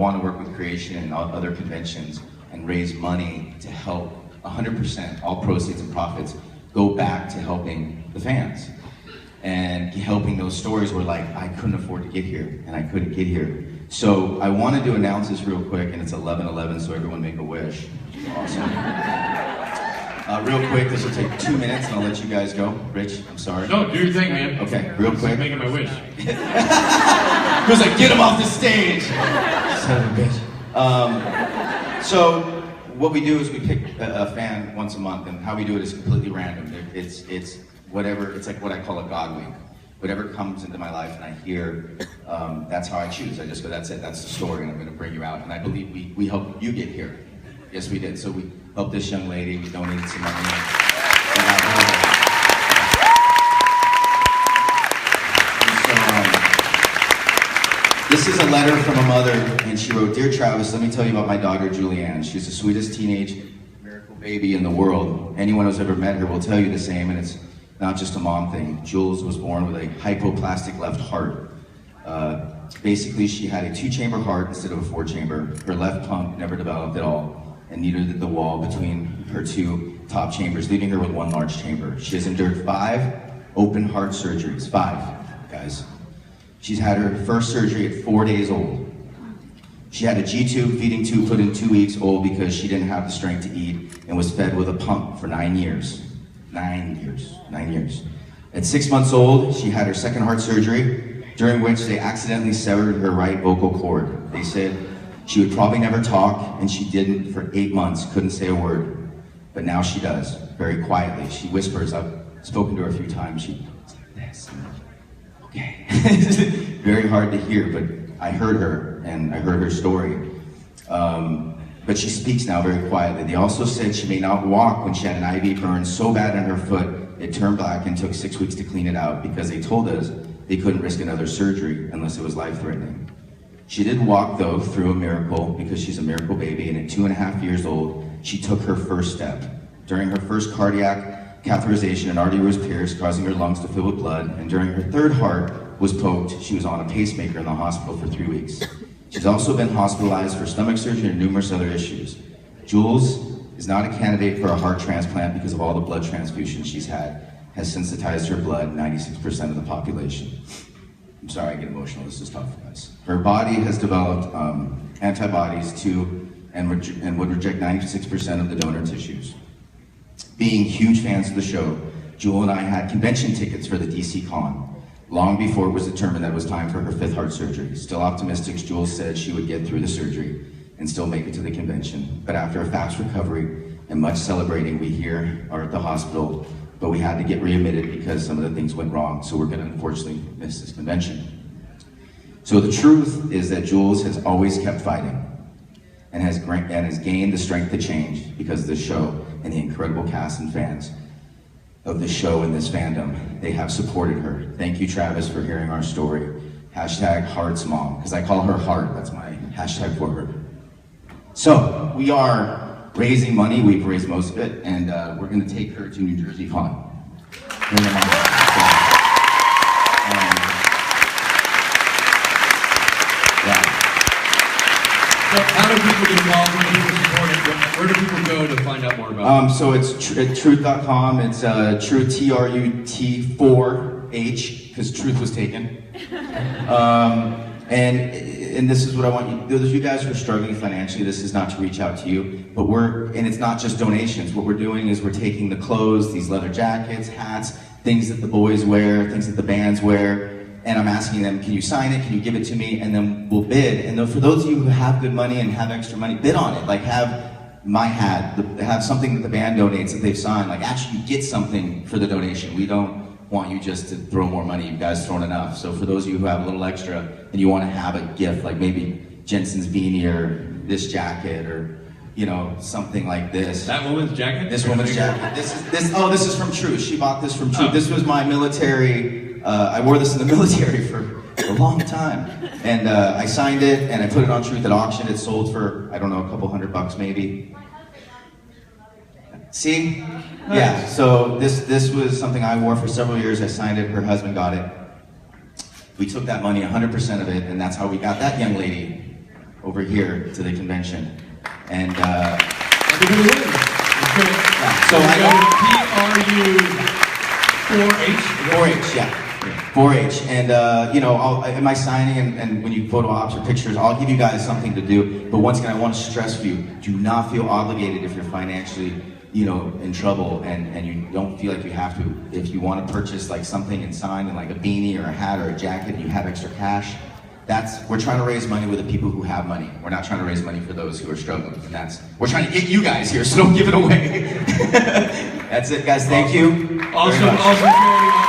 want to work with Creation and other conventions and raise money to help 100%, all proceeds and profits go back to helping the fans and helping those stories where like, I couldn't afford to get here and I couldn't get here. So I wanted to announce this real quick, and it's 11:11, so everyone make a wish. Awesome. Real quick, this will take 2 minutes and I'll let you guys go. Rich, I'm sorry. No, do your thing, man. Okay, real quick. I'm making my wish. Who's like, get him off the stage! Son of a bitch. So what we do is we pick a fan once a month, and how we do it is completely random. It's whatever, it's like what I call a God week. Whatever comes into my life and I hear, that's how I choose. I just go, that's it, that's the story, and I'm gonna bring you out. And I believe we helped you get here. Yes, we did. So we helped this young lady, we donated some money. This is a letter from a mother, and she wrote, "Dear Travis, let me tell you about my daughter, Julianne. She's the sweetest teenage miracle baby in the world. Anyone who's ever met her will tell you the same, and it's not just a mom thing. Jules was born with a hypoplastic left heart. Basically, she had a 2-chamber heart instead of a 4-chamber. Her left pump never developed at all, and neither did the wall between her 2 top chambers, leaving her with 1 large chamber. She has endured 5 open heart surgeries. 5, guys. She's had her first surgery at 4 days old. She had a G-tube, feeding tube put in 2 weeks old because she didn't have the strength to eat, and was fed with a pump for 9 years. 9 years. 9 years. At 6 months old, she had her second heart surgery, during which they accidentally severed her right vocal cord. They said she would probably never talk, and she didn't for 8 months, couldn't say a word. But now she does, very quietly. She whispers. I've spoken to her a few times. She goes like this. Okay. Very hard to hear, but I heard her, and I heard her story. But she speaks now very quietly. They also said she may not walk when she had an IV burn so bad in her foot, it turned black and took 6 weeks to clean it out because they told us they couldn't risk another surgery unless it was life-threatening. She did walk, though, through a miracle because she's a miracle baby, and at 2.5 years old, she took her first step. During her first cardiac catheterization, an artery was pierced, causing her lungs to fill with blood, and during her third heart was poked, she was on a pacemaker in the hospital for 3 weeks. She's also been hospitalized for stomach surgery and numerous other issues. Jules is not a candidate for a heart transplant because of all the blood transfusions she's had, has sensitized her blood, 96% of the population. I'm sorry I get emotional, this is tough, guys. Her body has developed antibodies to and would reject 96% of the donor tissues. Being huge fans of the show, Jewel and I had convention tickets for the DCCON long before it was determined that it was time for her 5th heart surgery. Still optimistic, Jewel said she would get through the surgery and still make it to the convention. But after a fast recovery and much celebrating, we here are at the hospital, but we had to get readmitted because some of the things went wrong, so we're gonna unfortunately miss this convention. So the truth is that Jules has always kept fighting and has gained the strength to change because of the show and the incredible cast and fans of the show and this fandom. They have supported her. Thank you, Travis, for hearing our story. #Hearts Mom, because I call her Heart. That's my hashtag for her. So we are raising money. We've raised most of it, and we're going to take her to New Jersey Con. So how do people get involved? How do people support it? Where do people go to find out more about it? So it's truth.com. It's truth, TRUT4H, because truth was taken. And this is what I want you, those of you guys who are struggling financially, this is not to reach out to you, but and it's not just donations. What we're doing is we're taking the clothes, these leather jackets, hats, things that the boys wear, things that the bands wear, and I'm asking them, can you sign it, can you give it to me, and then we'll bid. And for those of you who have good money and have extra money, bid on it. Like have my hat, have something that the band donates that they've signed, like actually get something for the donation. We don't want you just to throw more money, you guys thrown enough. So for those of you who have a little extra and you want to have a gift, like maybe Jensen's beanie or this jacket or, you know, something like this. That woman's jacket? This woman's jacket. This is from Truth. She bought this from Truth. Oh. This was my military, I wore this in the military for a long time. And I signed it and I put it on Truth at auction. It sold for, I don't know, a couple $100 maybe. See? Yeah, so this was something I wore for several years. I signed it, her husband got it. We took that money, 100% of it, and that's how we got that young lady over here to the convention. And Everybody wins. That's great. yeah, so I go to 4-H, yeah. 4-H, and you know, in my signing and when you photo ops or pictures, I'll give you guys something to do. But once again, I want to stress for you: do not feel obligated if you're financially, you know, in trouble and you don't feel like you have to. If you want to purchase like something and sign, and like a beanie or a hat or a jacket, and you have extra cash, we're trying to raise money with the people who have money. We're not trying to raise money for those who are struggling, and we're trying to get you guys here, so don't give it away. That's it, guys. Thank you. Awesome, awesome charity.